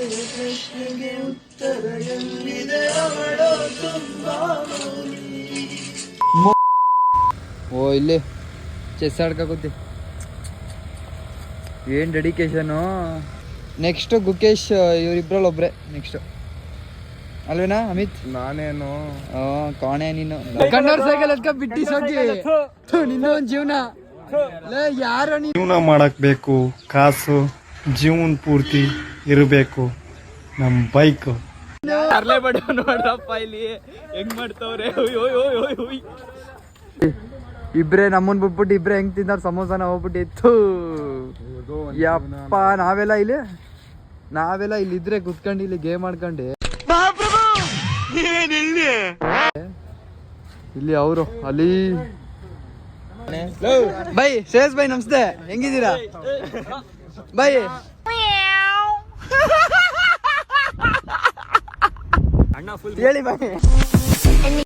ಪ್ರಶ್ನೆಗೆ ಉತ್ತರ ಎಲ್ಲಿದೆ ಅವಳು ತುಂಬಾ ಓ ಇಲ್ಲಿ ಚೆಸ್ ಆಡ್ಕೋತಿ ಏನ್ ಡೆಡಿಕೇಶನು. ನೆಕ್ಸ್ಟ್ ಗುಕೇಶ್ ಇವರಿಬ್ರಲ್ಲಿ ಒಬ್ರೆ ನೆಕ್ಸ್ಟ್ ಅಲ್ವೇನಾ ಅಮಿತ್? ನಾನೇನು ಕಾಣೆ ನೀನು ಕನ್ನಡ ಸೈಕಲ್ ಎತ್ಕ ಬಿಟ್ಟಿ ಸೋಗಿ ನಿನ್ನ ಒಂದ್ ಜೀವನ ಯಾರು ಜೀವನ ಮಾಡಕ್ ಬೇಕು, ಕಾಸು ಜೀವನ ಪೂರ್ತಿ ಇರಬೇಕು. ನಮ್ ಬೈಕ್ ಅರ್ಲೆ ಬಡ ನೋಡ್ರಪ್ಪ ಇಲ್ಲಿ ಹೆಂಗ್ ಮಾಡ್ತವ್ರೆ. ಇಬ್ರೇ ನಮ್ಮನ್ ಬಿಟ್ಬಿಟ್ಟು ಇಬ್ರೇ ಹೆಂಗ್ ತಿಂದಾರ ಸಮೋಸಾನ ಹೋಗ್ಬಿಟ್ಟಿತ್ತು. ಯಪ್ಪ ನಾವೆಲ್ಲ ಇಲ್ಲಿ ಇದ್ರೆ ಕುತ್ಕೊಂಡು ಇಲ್ಲಿ ಗೇಮ್ ಆಡ್ಕೊಂಡು ಇಲ್ಲಿ ಅವರು ಅಲ್ಲಿ ಬೈ ಶ್ರೇಯಸ್ ಬೈ ನಮಸ್ತೆ, ಹೆಂಗಿದ್ದೀರಾ ಬೈ? ಹೇಳಿ ಬೈ.